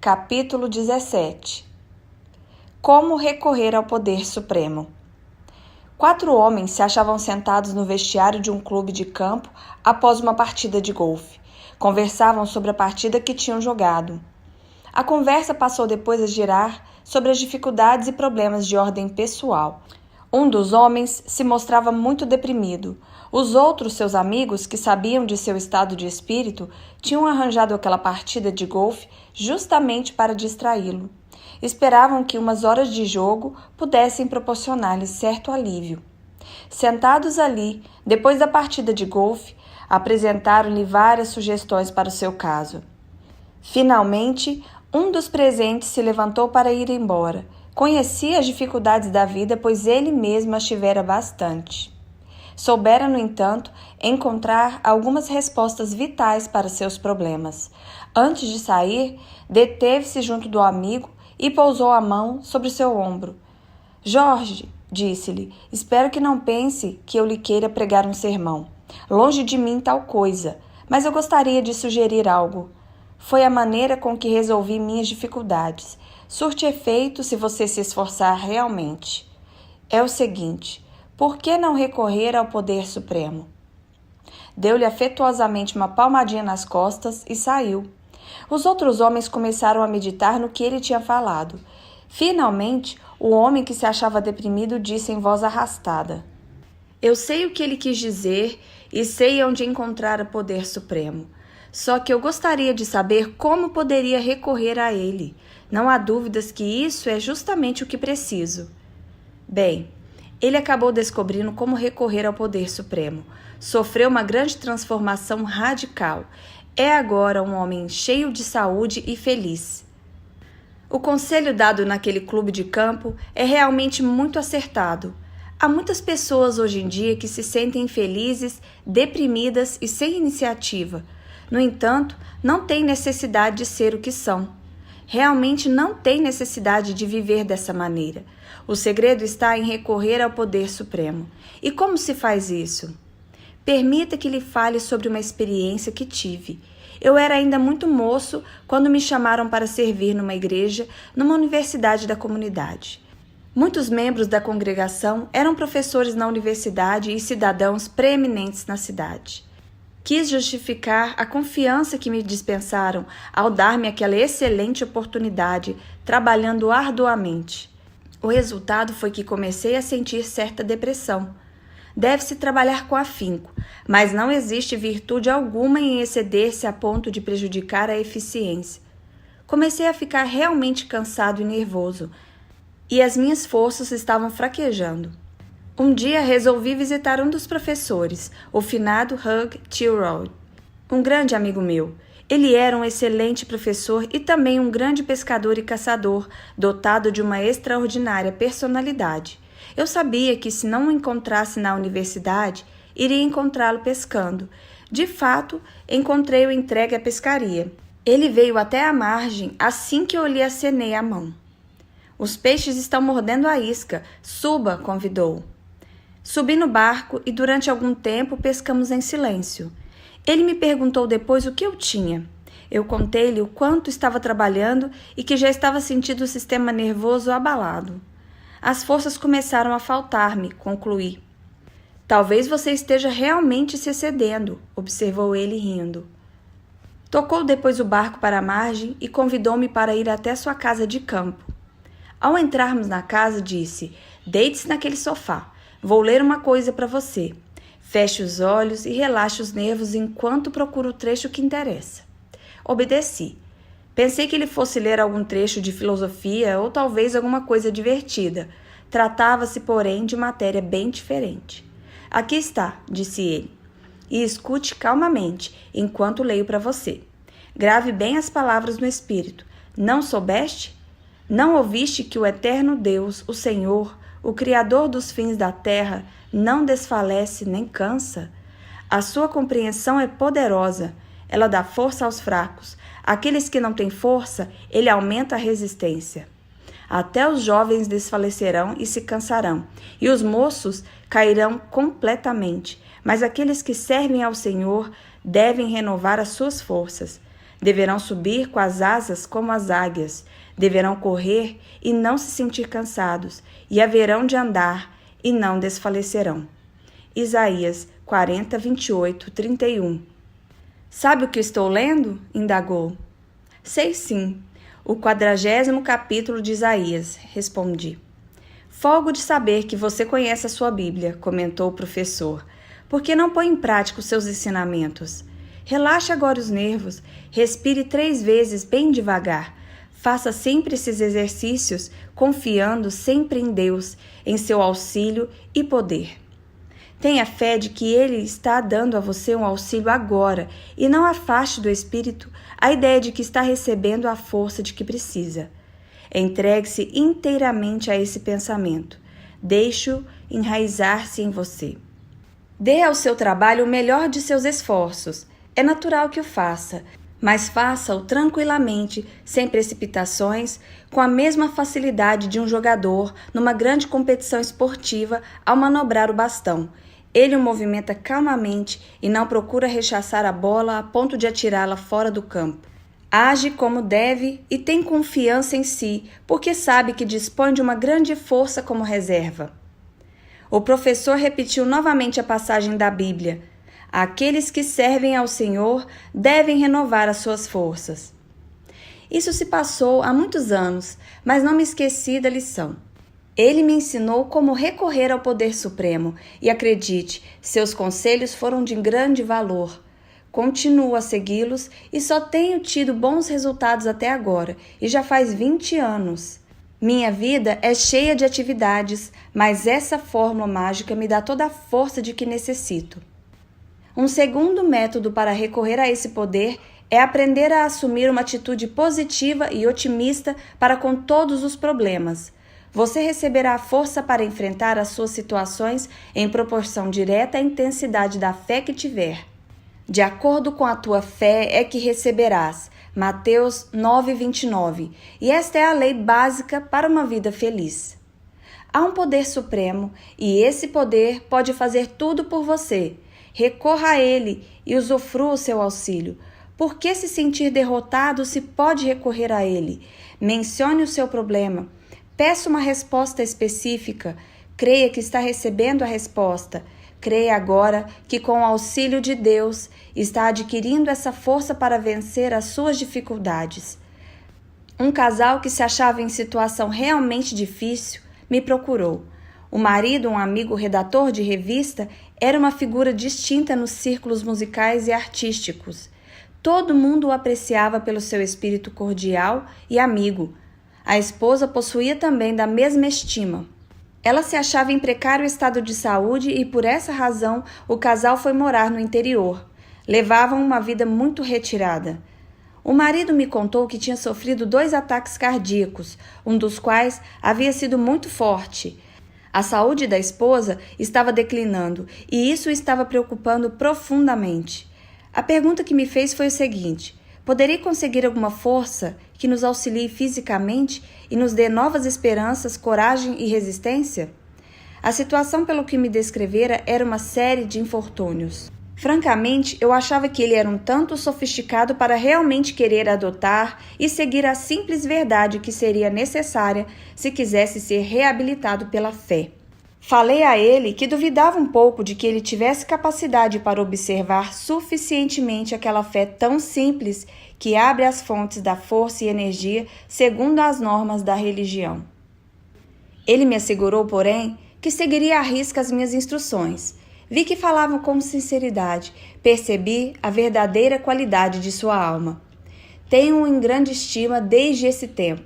Capítulo 17. Como recorrer ao poder supremo. 4 homens se achavam sentados no vestiário de um clube de campo após uma partida de golfe. Conversavam sobre a partida que tinham jogado. A conversa passou depois a girar sobre as dificuldades e problemas de ordem pessoal. Um dos homens se mostrava muito deprimido. Os outros, seus amigos, que sabiam de seu estado de espírito, tinham arranjado aquela partida de golfe justamente para distraí-lo. Esperavam que umas horas de jogo pudessem proporcionar-lhe certo alívio. Sentados ali, depois da partida de golfe, apresentaram-lhe várias sugestões para o seu caso. Finalmente, um dos presentes se levantou para ir embora. Conhecia as dificuldades da vida, pois ele mesmo as tivera bastante. Soubera, no entanto, encontrar algumas respostas vitais para seus problemas. Antes de sair, deteve-se junto do amigo e pousou a mão sobre seu ombro. « Jorge, disse-lhe, espero que não pense que eu lhe queira pregar um sermão. Longe de mim tal coisa, mas eu gostaria de sugerir algo. Foi a maneira com que resolvi minhas dificuldades. Surte efeito se você se esforçar realmente. É o seguinte, por que não recorrer ao poder supremo? Deu-lhe afetuosamente uma palmadinha nas costas e saiu. Os outros homens começaram a meditar no que ele tinha falado. Finalmente, o homem que se achava deprimido disse em voz arrastada: Eu sei o que ele quis dizer e sei onde encontrar o poder supremo. Só que eu gostaria de saber como poderia recorrer a ele. Não há dúvidas que isso é justamente o que preciso. Bem, ele acabou descobrindo como recorrer ao poder supremo. Sofreu uma grande transformação radical. É agora um homem cheio de saúde e feliz. O conselho dado naquele clube de campo é realmente muito acertado. Há muitas pessoas hoje em dia que se sentem infelizes, deprimidas e sem iniciativa. No entanto, não têm necessidade de ser o que são. Realmente não têm necessidade de viver dessa maneira. O segredo está em recorrer ao poder supremo. E como se faz isso? Permita que lhe fale sobre uma experiência que tive. Eu era ainda muito moço quando me chamaram para servir numa igreja, numa universidade da comunidade. Muitos membros da congregação eram professores na universidade e cidadãos preeminentes na cidade. Quis justificar a confiança que me dispensaram ao dar-me aquela excelente oportunidade, trabalhando arduamente. O resultado foi que comecei a sentir certa depressão. Deve-se trabalhar com afinco, mas não existe virtude alguma em exceder-se a ponto de prejudicar a eficiência. Comecei a ficar realmente cansado e nervoso, e as minhas forças estavam fraquejando. Um dia resolvi visitar um dos professores, o finado Hugh Tilroyd, um grande amigo meu. Ele era um excelente professor e também um grande pescador e caçador, dotado de uma extraordinária personalidade. Eu sabia que, se não o encontrasse na universidade, iria encontrá-lo pescando. De fato, encontrei-o entregue à pescaria. Ele veio até a margem assim que eu lhe acenei a mão. Os peixes estão mordendo a isca. Suba, convidou. Subi no barco e durante algum tempo pescamos em silêncio. Ele me perguntou depois o que eu tinha. Eu contei-lhe o quanto estava trabalhando e que já estava sentindo o sistema nervoso abalado. As forças começaram a faltar-me, concluí. Talvez você esteja realmente se excedendo, observou ele rindo. Tocou depois o barco para a margem e convidou-me para ir até sua casa de campo. Ao entrarmos na casa, disse: Deite-se naquele sofá. Vou ler uma coisa para você. Feche os olhos e relaxe os nervos enquanto procuro o trecho que interessa. Obedeci. Pensei que ele fosse ler algum trecho de filosofia ou talvez alguma coisa divertida. Tratava-se, porém, de matéria bem diferente. Aqui está, disse ele, e escute calmamente enquanto leio para você. Grave bem as palavras no espírito. Não soubeste? Não ouviste que o eterno Deus, o Senhor, o Criador dos fins da terra, não desfalece nem cansa? A sua compreensão é poderosa. Ela dá força aos fracos. Aqueles que não têm força, ele aumenta a resistência. Até os jovens desfalecerão e se cansarão, e os moços cairão completamente. Mas aqueles que servem ao Senhor devem renovar as suas forças. Deverão subir com as asas como as águias, deverão correr e não se sentir cansados, e haverão de andar e não desfalecerão. Isaías 40, 28, 31. Sabe o que estou lendo? Indagou. Sei sim, o 40º capítulo de Isaías, respondi. Folgo de saber que você conhece a sua Bíblia, comentou o professor. Por que não põe em prática os seus ensinamentos? Relaxe agora os nervos, respire 3 vezes bem devagar. Faça sempre esses exercícios, confiando sempre em Deus, em seu auxílio e poder. Tenha fé de que Ele está dando a você um auxílio agora e não afaste do espírito a ideia de que está recebendo a força de que precisa. Entregue-se inteiramente a esse pensamento. Deixe-o enraizar-se em você. Dê ao seu trabalho o melhor de seus esforços. É natural que o faça, mas faça-o tranquilamente, sem precipitações, com a mesma facilidade de um jogador numa grande competição esportiva ao manobrar o bastão. Ele o movimenta calmamente e não procura rechaçar a bola a ponto de atirá-la fora do campo. Age como deve e tem confiança em si, porque sabe que dispõe de uma grande força como reserva. O professor repetiu novamente a passagem da Bíblia. Aqueles que servem ao Senhor devem renovar as suas forças. Isso se passou há muitos anos, mas não me esqueci da lição. Ele me ensinou como recorrer ao poder supremo e, acredite, seus conselhos foram de grande valor. Continuo a segui-los e só tenho tido bons resultados até agora, e já faz 20 anos. Minha vida é cheia de atividades, mas essa fórmula mágica me dá toda a força de que necessito. Um segundo método para recorrer a esse poder é aprender a assumir uma atitude positiva e otimista para com todos os problemas. Você receberá a força para enfrentar as suas situações em proporção direta à intensidade da fé que tiver. De acordo com a tua fé é que receberás. Mateus 9:29. E esta é a lei básica para uma vida feliz. Há um poder supremo e esse poder pode fazer tudo por você. Recorra a ele e usufrua o seu auxílio. Por que se sentir derrotado se pode recorrer a ele? Mencione o seu problema. Peça uma resposta específica. Creia que está recebendo a resposta. Creia agora que, com o auxílio de Deus, está adquirindo essa força para vencer as suas dificuldades. Um casal que se achava em situação realmente difícil me procurou. O marido, um amigo redator de revista, era uma figura distinta nos círculos musicais e artísticos. Todo mundo o apreciava pelo seu espírito cordial e amigo. A esposa possuía também da mesma estima. Ela se achava em precário estado de saúde e, por essa razão, o casal foi morar no interior. Levavam uma vida muito retirada. O marido me contou que tinha sofrido 2 ataques cardíacos, um dos quais havia sido muito forte. A saúde da esposa estava declinando e isso o estava preocupando profundamente. A pergunta que me fez foi o seguinte: poderia conseguir alguma força que nos auxilie fisicamente e nos dê novas esperanças, coragem e resistência? A situação, pelo que me descrevera, era uma série de infortúnios. Francamente, eu achava que ele era um tanto sofisticado para realmente querer adotar e seguir a simples verdade que seria necessária se quisesse ser reabilitado pela fé. Falei a ele que duvidava um pouco de que ele tivesse capacidade para observar suficientemente aquela fé tão simples que abre as fontes da força e energia segundo as normas da religião. Ele me assegurou, porém, que seguiria à risca as minhas instruções. Vi que falava com sinceridade, percebi a verdadeira qualidade de sua alma. Tenho-o em grande estima desde esse tempo.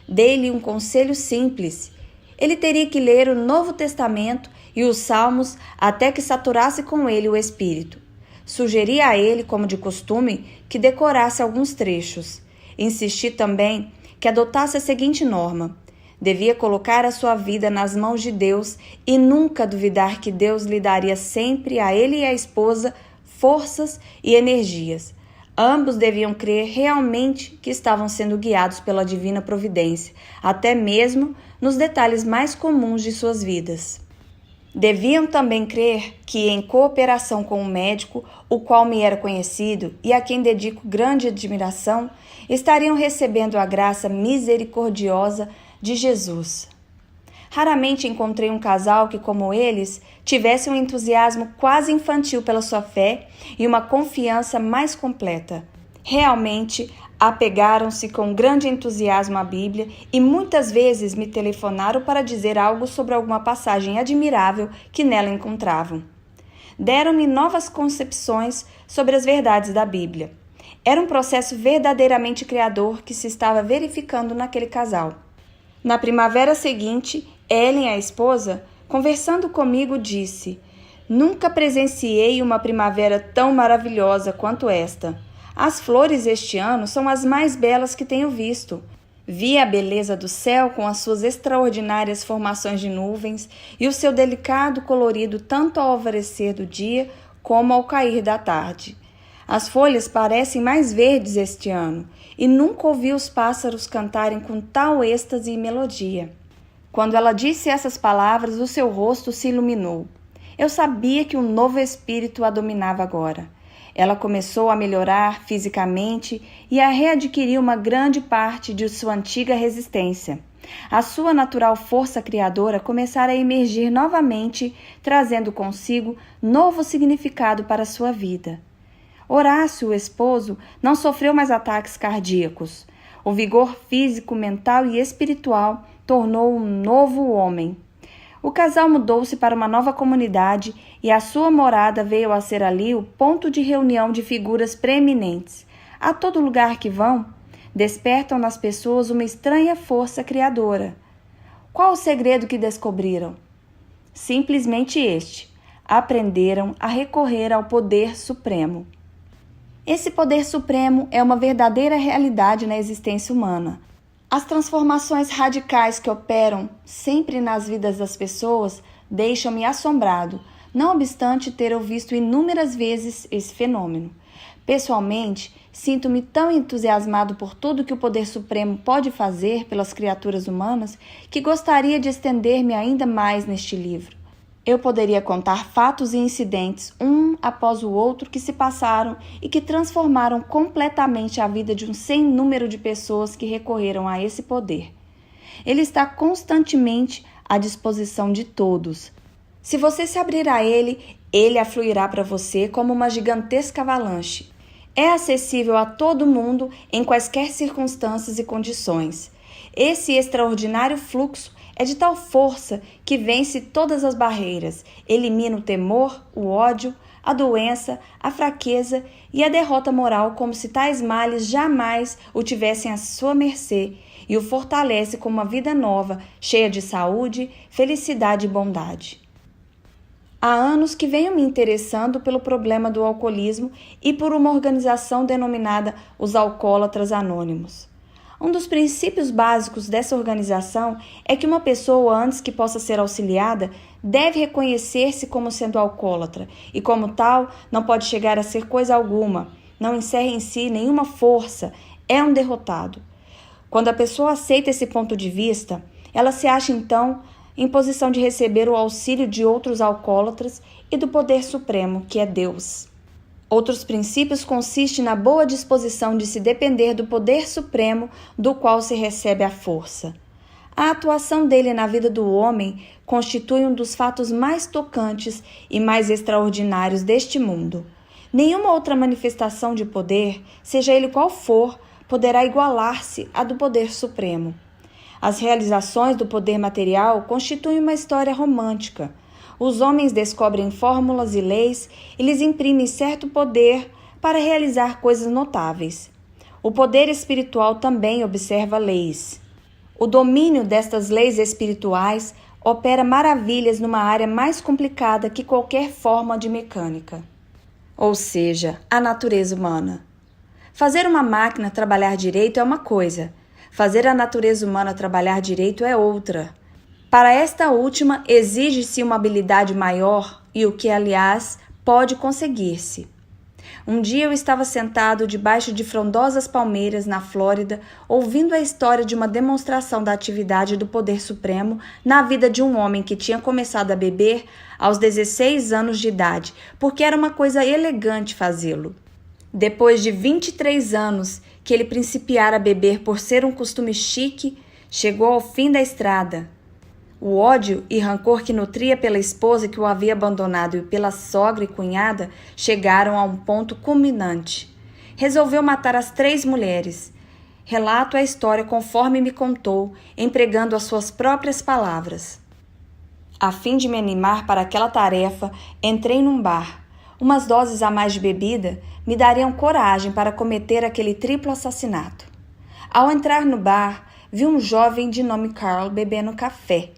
Dei-lhe um conselho simples. Ele teria que ler o Novo Testamento e os Salmos até que saturasse com ele o Espírito. Sugeri a ele, como de costume, que decorasse alguns trechos. Insisti também que adotasse a seguinte norma: devia colocar a sua vida nas mãos de Deus e nunca duvidar que Deus lhe daria sempre a ele e à esposa forças e energias. Ambos deviam crer realmente que estavam sendo guiados pela divina providência, até mesmo nos detalhes mais comuns de suas vidas. Deviam também crer que, em cooperação com o médico, o qual me era conhecido e a quem dedico grande admiração, estariam recebendo a graça misericordiosa de Jesus. Raramente encontrei um casal que, como eles, tivesse um entusiasmo quase infantil pela sua fé e uma confiança mais completa. Realmente, apegaram-se com grande entusiasmo à Bíblia e muitas vezes me telefonaram para dizer algo sobre alguma passagem admirável que nela encontravam. Deram-me novas concepções sobre as verdades da Bíblia. Era um processo verdadeiramente criador que se estava verificando naquele casal. Na primavera seguinte, Ellen, a esposa, conversando comigo, disse: "Nunca presenciei uma primavera tão maravilhosa quanto esta. As flores este ano são as mais belas que tenho visto. Vi a beleza do céu com as suas extraordinárias formações de nuvens e o seu delicado colorido tanto ao alvorecer do dia como ao cair da tarde. As folhas parecem mais verdes este ano e nunca ouvi os pássaros cantarem com tal êxtase e melodia." Quando ela disse essas palavras, o seu rosto se iluminou. Eu sabia que um novo espírito a dominava agora. Ela começou a melhorar fisicamente e a readquirir uma grande parte de sua antiga resistência. A sua natural força criadora começara a emergir novamente, trazendo consigo novo significado para sua vida. Horácio, o esposo, não sofreu mais ataques cardíacos. O vigor físico, mental e espiritual tornou um novo homem. O casal mudou-se para uma nova comunidade e a sua morada veio a ser ali o ponto de reunião de figuras preeminentes. A todo lugar que vão, despertam nas pessoas uma estranha força criadora. Qual o segredo que descobriram? Simplesmente este: aprenderam a recorrer ao poder supremo. Esse poder supremo é uma verdadeira realidade na existência humana. As transformações radicais que operam sempre nas vidas das pessoas deixam-me assombrado, não obstante ter visto inúmeras vezes esse fenômeno. Pessoalmente, sinto-me tão entusiasmado por tudo que o Poder Supremo pode fazer pelas criaturas humanas que gostaria de estender-me ainda mais neste livro. Eu poderia contar fatos e incidentes, um após o outro, que se passaram e que transformaram completamente a vida de um sem número de pessoas que recorreram a esse poder. Ele está constantemente à disposição de todos. Se você se abrir a ele, ele afluirá para você como uma gigantesca avalanche. É acessível a todo mundo em quaisquer circunstâncias e condições. Esse extraordinário fluxo é de tal força que vence todas as barreiras, elimina o temor, o ódio, a doença, a fraqueza e a derrota moral como se tais males jamais o tivessem à sua mercê e o fortalece como uma vida nova, cheia de saúde, felicidade e bondade. Há anos que venho me interessando pelo problema do alcoolismo e por uma organização denominada os Alcoólatras Anônimos. Um dos princípios básicos dessa organização é que uma pessoa, antes que possa ser auxiliada, deve reconhecer-se como sendo alcoólatra e, como tal, não pode chegar a ser coisa alguma, não encerra em si nenhuma força, é um derrotado. Quando a pessoa aceita esse ponto de vista, ela se acha, então, em posição de receber o auxílio de outros alcoólatras e do Poder Supremo, que é Deus. Outros princípios consistem na boa disposição de se depender do Poder Supremo, do qual se recebe a força. A atuação dele na vida do homem constitui um dos fatos mais tocantes e mais extraordinários deste mundo. Nenhuma outra manifestação de poder, seja ele qual for, poderá igualar-se à do Poder Supremo. As realizações do poder material constituem uma história romântica. Os homens descobrem fórmulas e leis e lhes imprimem certo poder para realizar coisas notáveis. O poder espiritual também observa leis. O domínio destas leis espirituais opera maravilhas numa área mais complicada que qualquer forma de mecânica, ou seja, a natureza humana. Fazer uma máquina trabalhar direito é uma coisa, fazer a natureza humana trabalhar direito é outra. Para esta última, exige-se uma habilidade maior e o que, aliás, pode conseguir-se. Um dia eu estava sentado debaixo de frondosas palmeiras na Flórida, ouvindo a história de uma demonstração da atividade do Poder Supremo na vida de um homem que tinha começado a beber aos 16 anos de idade, porque era uma coisa elegante fazê-lo. Depois de 23 anos que ele principiara a beber por ser um costume chique, chegou ao fim da estrada. O ódio e rancor que nutria pela esposa que o havia abandonado e pela sogra e cunhada chegaram a um ponto culminante. Resolveu matar as 3 mulheres. Relato a história conforme me contou, empregando as suas próprias palavras. A fim de me animar para aquela tarefa, entrei num bar. Umas doses a mais de bebida me dariam coragem para cometer aquele triplo assassinato. Ao entrar no bar, vi um jovem de nome Carl bebendo café.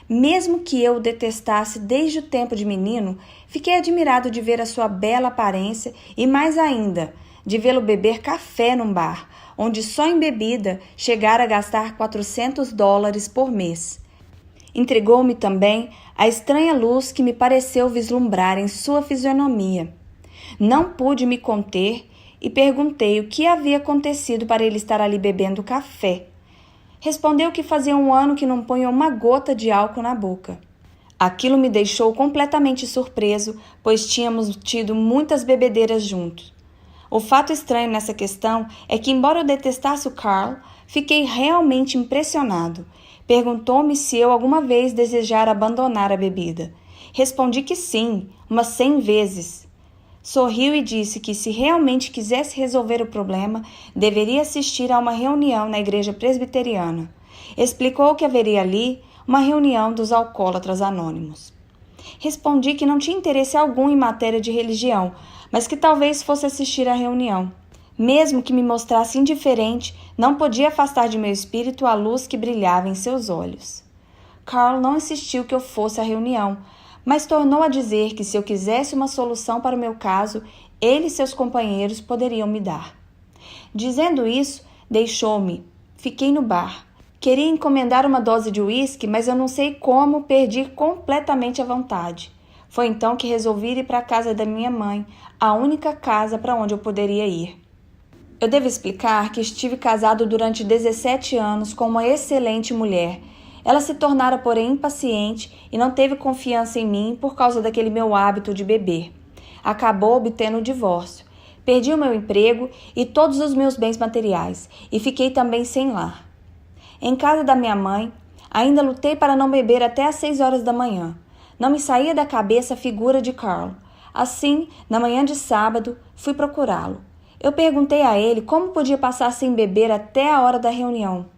Mesmo que eu o detestasse desde o tempo de menino, fiquei admirado de ver a sua bela aparência e, mais ainda, de vê-lo beber café num bar, onde só em bebida chegara a gastar $400 por mês. Intrigou-me também a estranha luz que me pareceu vislumbrar em sua fisionomia. Não pude me conter e perguntei o que havia acontecido para ele estar ali bebendo café. Respondeu que fazia 1 ano que não punha uma gota de álcool na boca. Aquilo me deixou completamente surpreso, pois tínhamos tido muitas bebedeiras juntos. O fato estranho nessa questão é que, embora eu detestasse o Carl, fiquei realmente impressionado. Perguntou-me se eu alguma vez desejara abandonar a bebida. Respondi que sim, umas 100 vezes. Sorriu e disse que, se realmente quisesse resolver o problema, deveria assistir a uma reunião na igreja presbiteriana. Explicou que haveria ali uma reunião dos alcoólatras anônimos. Respondi que não tinha interesse algum em matéria de religião, mas que talvez fosse assistir à reunião. Mesmo que me mostrasse indiferente, não podia afastar de meu espírito a luz que brilhava em seus olhos. Carl não insistiu que eu fosse à reunião, mas tornou a dizer que, se eu quisesse uma solução para o meu caso, ele e seus companheiros poderiam me dar. Dizendo isso, deixou-me. Fiquei no bar. Queria encomendar uma dose de uísque, mas eu não sei como perdi completamente a vontade. Foi então que resolvi ir para a casa da minha mãe, a única casa para onde eu poderia ir. Eu devo explicar que estive casado durante 17 anos com uma excelente mulher. Ela se tornara, porém, impaciente e não teve confiança em mim por causa daquele meu hábito de beber. Acabou obtendo o divórcio. Perdi o meu emprego e todos os meus bens materiais, e fiquei também sem lar. Em casa da minha mãe, ainda lutei para não beber até às 6 horas da manhã. Não me saía da cabeça a figura de Carl. Assim, na manhã de sábado, fui procurá-lo. Eu perguntei a ele como podia passar sem beber até a hora da reunião.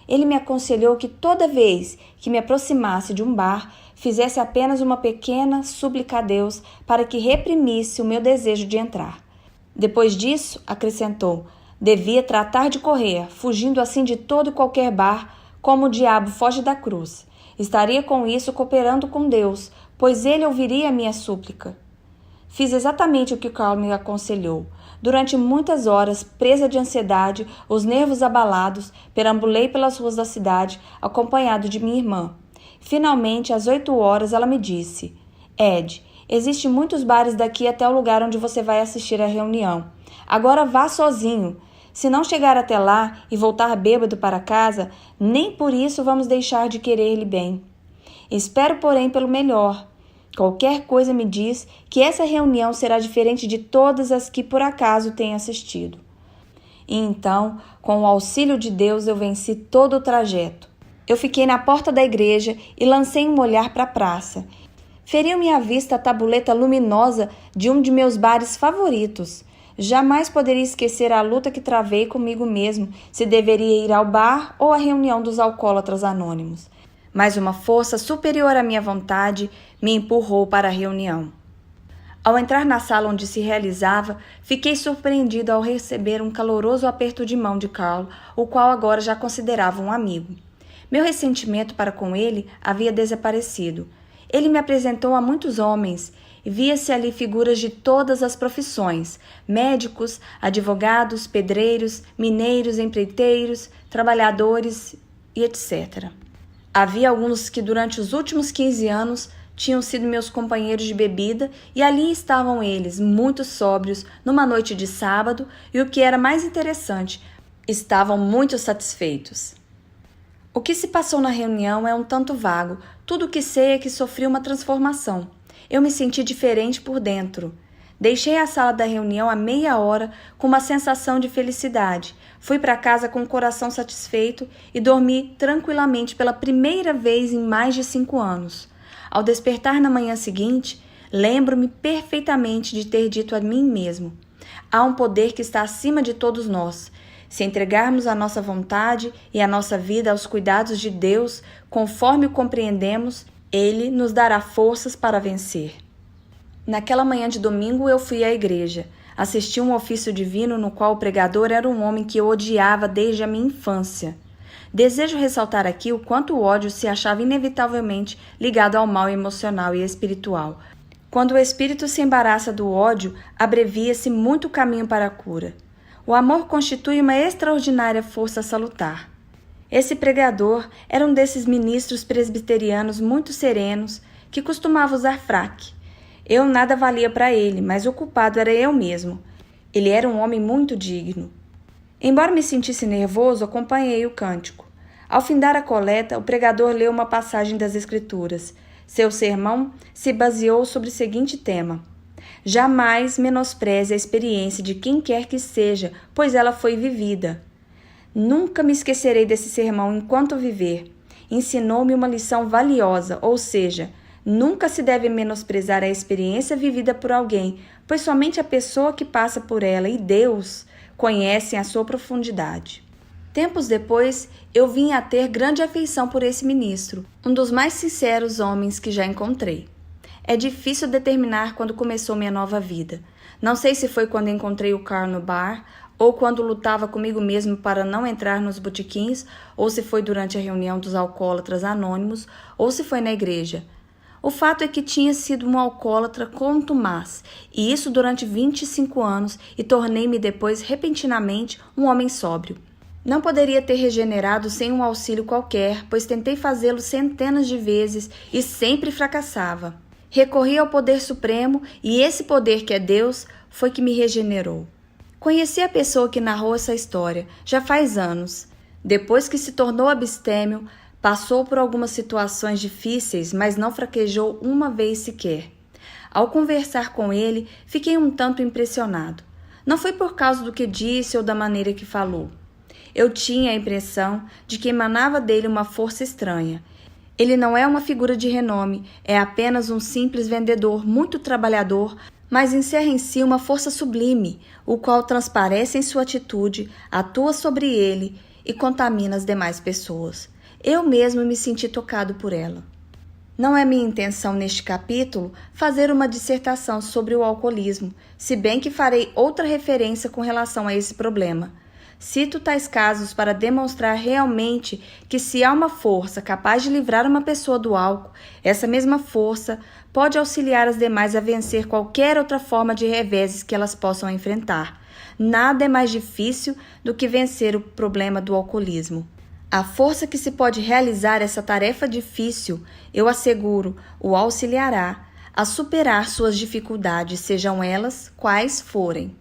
Ele me aconselhou que toda vez que me aproximasse de um bar, fizesse apenas uma pequena súplica a Deus para que reprimisse o meu desejo de entrar. Depois disso, acrescentou, devia tratar de correr, fugindo assim de todo e qualquer bar, como o diabo foge da cruz. Estaria com isso cooperando com Deus, pois ele ouviria a minha súplica. Fiz exatamente o que Carl me aconselhou. Durante muitas horas, presa de ansiedade, os nervos abalados, perambulei pelas ruas da cidade, acompanhado de minha irmã. Finalmente, às 8 horas, ela me disse, Ed, existem muitos bares daqui até o lugar onde você vai assistir à reunião. Agora vá sozinho. Se não chegar até lá e voltar bêbado para casa, nem por isso vamos deixar de querer-lhe bem. Espero, porém, pelo melhor. Qualquer coisa me diz que essa reunião será diferente de todas as que por acaso tenho assistido. E então, com o auxílio de Deus, eu venci todo o trajeto. Eu fiquei na porta da igreja e lancei um olhar para a praça. Feriu-me à vista a tabuleta luminosa de um de meus bares favoritos. Jamais poderia esquecer a luta que travei comigo mesmo, se deveria ir ao bar ou à reunião dos alcoólatras anônimos. Mas uma força superior à minha vontade me empurrou para a reunião. Ao entrar na sala onde se realizava, fiquei surpreendido ao receber um caloroso aperto de mão de Carl, o qual agora já considerava um amigo. Meu ressentimento para com ele havia desaparecido. Ele me apresentou a muitos homens. Via-se ali figuras de todas as profissões, médicos, advogados, pedreiros, mineiros, empreiteiros, trabalhadores e etc. Havia alguns que durante os últimos 15 anos tinham sido meus companheiros de bebida e ali estavam eles, muito sóbrios, numa noite de sábado e, o que era mais interessante, estavam muito satisfeitos. O que se passou na reunião é um tanto vago. Tudo o que sei é que sofri uma transformação. Eu me senti diferente por dentro. Deixei a sala da reunião há meia hora com uma sensação de felicidade. Fui para casa com o coração satisfeito e dormi tranquilamente pela primeira vez em mais de 5 anos. Ao despertar na manhã seguinte, lembro-me perfeitamente de ter dito a mim mesmo: há um poder que está acima de todos nós. Se entregarmos a nossa vontade e a nossa vida aos cuidados de Deus, conforme o compreendemos, Ele nos dará forças para vencer. Naquela manhã de domingo eu fui à igreja. Assisti um ofício divino no qual o pregador era um homem que eu odiava desde a minha infância. Desejo ressaltar aqui o quanto o ódio se achava inevitavelmente ligado ao mal emocional e espiritual. Quando o espírito se embaraça do ódio, abrevia-se muito o caminho para a cura. O amor constitui uma extraordinária força salutar. Esse pregador era um desses ministros presbiterianos muito serenos que costumava usar fraque. Eu nada valia para ele, mas o culpado era eu mesmo. Ele era um homem muito digno. Embora me sentisse nervoso, acompanhei o cântico. Ao findar a coleta, o pregador leu uma passagem das Escrituras. Seu sermão se baseou sobre o seguinte tema: jamais menospreze a experiência de quem quer que seja, pois ela foi vivida. Nunca me esquecerei desse sermão enquanto viver. Ensinou-me uma lição valiosa, ou seja, nunca se deve menosprezar a experiência vivida por alguém, pois somente a pessoa que passa por ela e Deus conhecem a sua profundidade. Tempos depois, eu vim a ter grande afeição por esse ministro, um dos mais sinceros homens que já encontrei. É difícil determinar quando começou minha nova vida. Não sei se foi quando encontrei o Carl no bar, ou quando lutava comigo mesmo para não entrar nos botequins, ou se foi durante a reunião dos alcoólatras anônimos, ou se foi na igreja. O fato é que tinha sido um alcoólatra contumaz, e isso durante 25 anos, e tornei-me depois, repentinamente, um homem sóbrio. Não poderia ter regenerado sem um auxílio qualquer, pois tentei fazê-lo centenas de vezes e sempre fracassava. Recorri ao poder supremo, e esse poder que é Deus foi que me regenerou. Conheci a pessoa que narrou essa história, já faz anos. Depois que se tornou abstêmio, passou por algumas situações difíceis, mas não fraquejou uma vez sequer. Ao conversar com ele, fiquei um tanto impressionado. Não foi por causa do que disse ou da maneira que falou. Eu tinha a impressão de que emanava dele uma força estranha. Ele não é uma figura de renome, é apenas um simples vendedor, muito trabalhador, mas encerra em si uma força sublime, o qual transparece em sua atitude, atua sobre ele e contamina as demais pessoas. Eu mesmo me senti tocado por ela. Não é minha intenção neste capítulo fazer uma dissertação sobre o alcoolismo, se bem que farei outra referência com relação a esse problema. Cito tais casos para demonstrar realmente que se há uma força capaz de livrar uma pessoa do álcool, essa mesma força pode auxiliar as demais a vencer qualquer outra forma de reveses que elas possam enfrentar. Nada é mais difícil do que vencer o problema do alcoolismo. A força que se pode realizar essa tarefa difícil, eu asseguro, o auxiliará a superar suas dificuldades, sejam elas quais forem.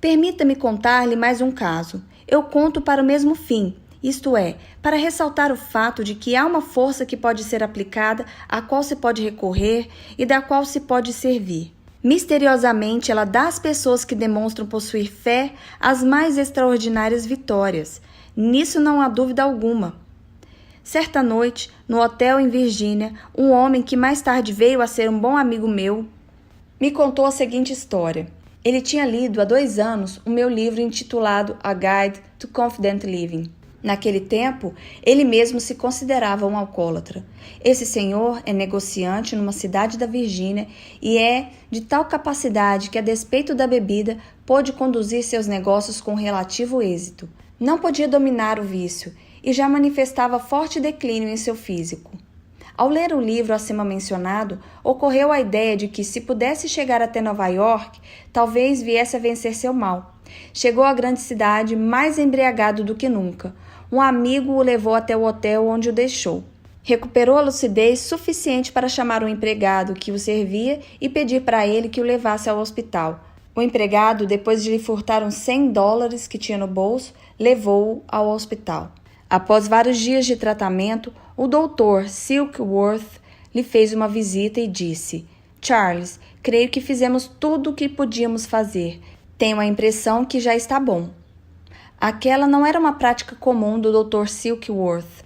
Permita-me contar-lhe mais um caso. Eu conto para o mesmo fim, isto é, para ressaltar o fato de que há uma força que pode ser aplicada, à qual se pode recorrer e da qual se pode servir. Misteriosamente, ela dá às pessoas que demonstram possuir fé as mais extraordinárias vitórias. Nisso não há dúvida alguma. Certa noite, no hotel em Virgínia, um homem que mais tarde veio a ser um bom amigo meu, me contou a seguinte história. Ele tinha lido há 2 anos o meu livro intitulado A Guide to Confident Living. Naquele tempo, ele mesmo se considerava um alcoólatra. Esse senhor é negociante numa cidade da Virgínia e é de tal capacidade que, a despeito da bebida, pôde conduzir seus negócios com relativo êxito. Não podia dominar o vício e já manifestava forte declínio em seu físico. Ao ler o livro acima mencionado, ocorreu a ideia de que, se pudesse chegar até Nova York, talvez viesse a vencer seu mal. Chegou à grande cidade mais embriagado do que nunca. Um amigo o levou até o hotel onde o deixou. Recuperou a lucidez suficiente para chamar o empregado que o servia e pedir para ele que o levasse ao hospital. O empregado, depois de lhe furtar uns $100 que tinha no bolso, levou-o ao hospital. Após vários dias de tratamento, o Dr. Silkworth lhe fez uma visita e disse: Charles, creio que fizemos tudo o que podíamos fazer. Tenho a impressão que já está bom. Aquela não era uma prática comum do Dr. Silkworth,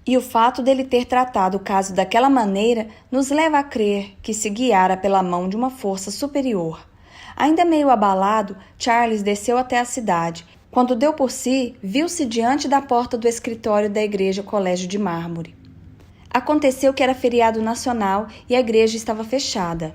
e o fato dele ter tratado o caso daquela maneira nos leva a crer que se guiara pela mão de uma força superior. Ainda meio abalado, Charles desceu até a cidade. Quando deu por si, viu-se diante da porta do escritório da igreja Colégio de Mármore. Aconteceu que era feriado nacional e a igreja estava fechada.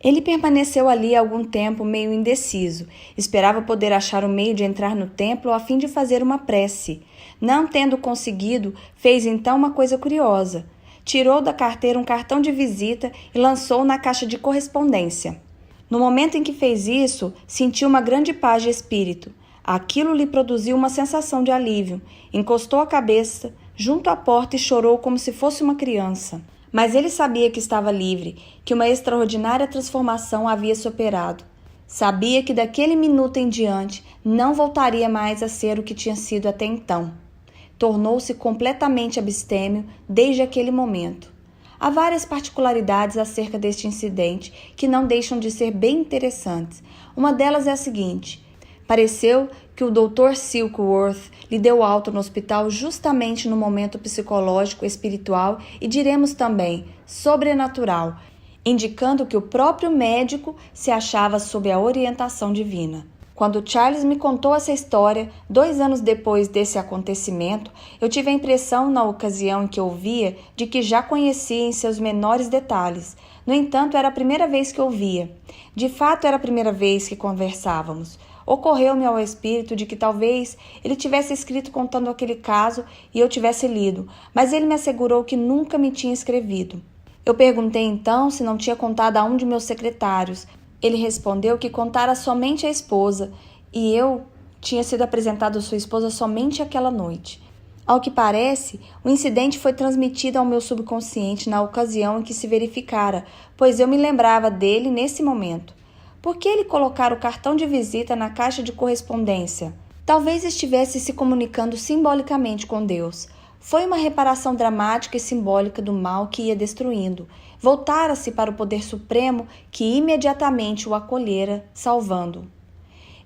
Ele permaneceu ali algum tempo meio indeciso. Esperava poder achar o meio de entrar no templo a fim de fazer uma prece. Não tendo conseguido, fez então uma coisa curiosa. Tirou da carteira um cartão de visita e lançou-o na caixa de correspondência. No momento em que fez isso, sentiu uma grande paz de espírito. Aquilo lhe produziu uma sensação de alívio. Encostou a cabeça junto à porta e chorou como se fosse uma criança. Mas ele sabia que estava livre, que uma extraordinária transformação havia se operado. Sabia que daquele minuto em diante não voltaria mais a ser o que tinha sido até então. Tornou-se completamente abstêmio desde aquele momento. Há várias particularidades acerca deste incidente que não deixam de ser bem interessantes. Uma delas é a seguinte: pareceu que o Dr. Silkworth lhe deu alta no hospital justamente no momento psicológico, espiritual e, diremos também, sobrenatural, indicando que o próprio médico se achava sob a orientação divina. Quando Charles me contou essa história, 2 anos depois desse acontecimento, eu tive a impressão, na ocasião em que ouvia, de que já conhecia em seus menores detalhes. No entanto, era a primeira vez que ouvia. De fato, era a primeira vez que conversávamos. Ocorreu-me ao espírito de que talvez ele tivesse escrito contando aquele caso e eu tivesse lido, mas ele me assegurou que nunca me tinha escrevido. Eu perguntei então se não tinha contado a um de meus secretários. Ele respondeu que contara somente à esposa, e eu tinha sido apresentado à sua esposa somente aquela noite. Ao que parece, o incidente foi transmitido ao meu subconsciente na ocasião em que se verificara, pois eu me lembrava dele nesse momento. Por que ele colocara o cartão de visita na caixa de correspondência? Talvez estivesse se comunicando simbolicamente com Deus. Foi uma reparação dramática e simbólica do mal que ia destruindo. Voltara-se para o poder supremo que imediatamente o acolhera, salvando-o.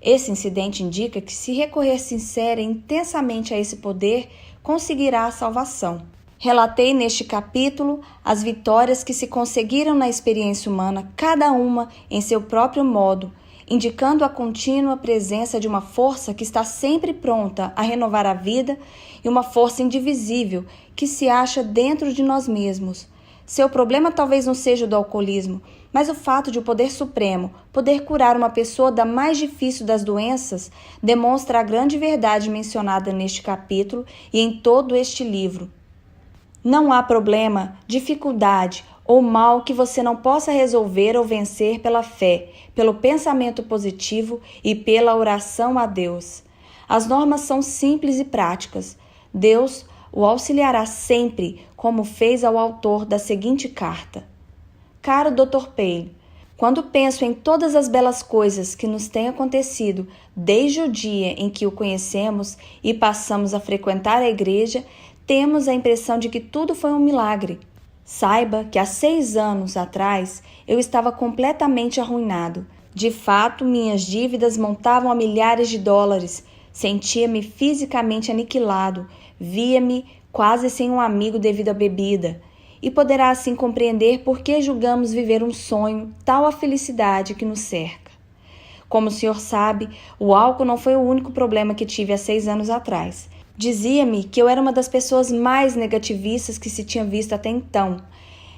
Esse incidente indica que, se recorrer sincera e intensamente a esse poder, conseguirá a salvação. Relatei neste capítulo as vitórias que se conseguiram na experiência humana, cada uma em seu próprio modo, indicando a contínua presença de uma força que está sempre pronta a renovar a vida e uma força indivisível que se acha dentro de nós mesmos. Seu problema talvez não seja o do alcoolismo, mas o fato de o poder supremo poder curar uma pessoa da mais difícil das doenças demonstra a grande verdade mencionada neste capítulo e em todo este livro. Não há problema, dificuldade ou mal que você não possa resolver ou vencer pela fé, pelo pensamento positivo e pela oração a Deus. As normas são simples e práticas. Deus o auxiliará sempre, como fez ao autor da seguinte carta. Caro Dr. Paley, quando penso em todas as belas coisas que nos têm acontecido desde o dia em que o conhecemos e passamos a frequentar a igreja, temos a impressão de que tudo foi um milagre. Saiba que há 6 anos atrás eu estava completamente arruinado. De fato, minhas dívidas montavam a milhares de dólares. Sentia-me fisicamente aniquilado. Via-me quase sem um amigo devido à bebida. E poderá assim compreender por que julgamos viver um sonho, tal a felicidade que nos cerca. Como o senhor sabe, o álcool não foi o único problema que tive há 6 anos atrás. Dizia-me que eu era uma das pessoas mais negativistas que se tinha visto até então.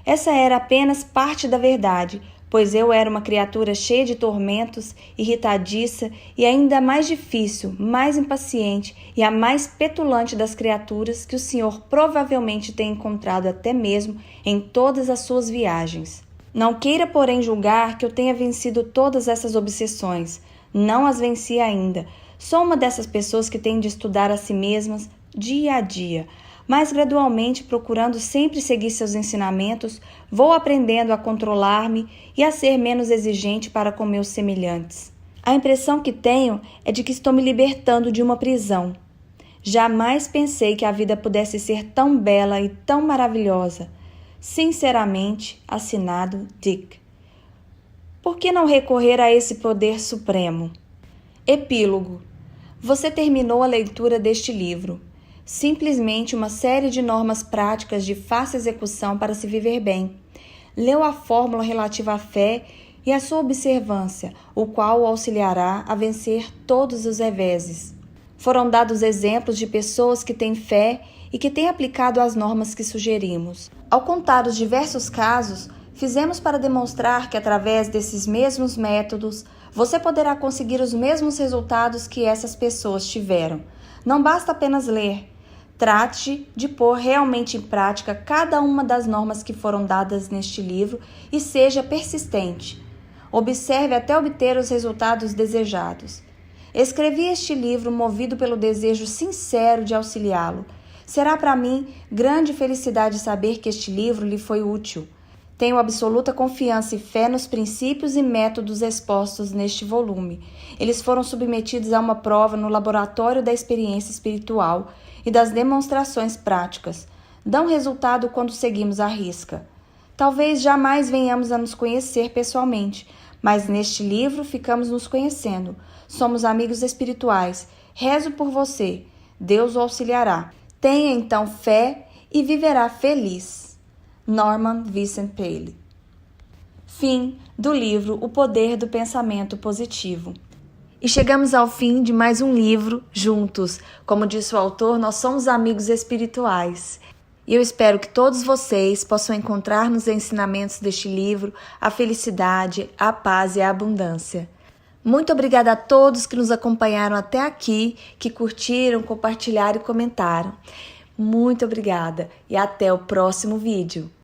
Essa era apenas parte da verdade, pois eu era uma criatura cheia de tormentos, irritadiça e ainda mais difícil, mais impaciente e a mais petulante das criaturas que o senhor provavelmente tem encontrado até mesmo em todas as suas viagens. Não queira, porém, julgar que eu tenha vencido todas essas obsessões. Não as venci ainda. Sou uma dessas pessoas que têm de estudar a si mesmas dia a dia, mas gradualmente, procurando sempre seguir seus ensinamentos, vou aprendendo a controlar-me e a ser menos exigente para com meus semelhantes. A impressão que tenho é de que estou me libertando de uma prisão. Jamais pensei que a vida pudesse ser tão bela e tão maravilhosa. Sinceramente, assinado Dick. Por que não recorrer a esse poder supremo? Epílogo. Você terminou a leitura deste livro. Simplesmente uma série de normas práticas de fácil execução para se viver bem. Leu a fórmula relativa à fé e à sua observância, o qual o auxiliará a vencer todos os reveses. Foram dados exemplos de pessoas que têm fé e que têm aplicado as normas que sugerimos. Ao contar os diversos casos, fizemos para demonstrar que através desses mesmos métodos, você poderá conseguir os mesmos resultados que essas pessoas tiveram. Não basta apenas ler. Trate de pôr realmente em prática cada uma das normas que foram dadas neste livro e seja persistente. Observe até obter os resultados desejados. Escrevi este livro movido pelo desejo sincero de auxiliá-lo. Será para mim grande felicidade saber que este livro lhe foi útil. Tenho absoluta confiança e fé nos princípios e métodos expostos neste volume. Eles foram submetidos a uma prova no laboratório da experiência espiritual e das demonstrações práticas. Dão resultado quando seguimos à risca. Talvez jamais venhamos a nos conhecer pessoalmente, mas neste livro ficamos nos conhecendo. Somos amigos espirituais. Rezo por você. Deus o auxiliará. Tenha então fé e viverá feliz. Norman Vincent Peale. Fim do livro O Poder do Pensamento Positivo. E chegamos ao fim de mais um livro juntos. Como disse o autor, nós somos amigos espirituais. E eu espero que todos vocês possam encontrar nos ensinamentos deste livro a felicidade, a paz e a abundância. Muito obrigada a todos que nos acompanharam até aqui, que curtiram, compartilharam e comentaram. Muito obrigada e até o próximo vídeo.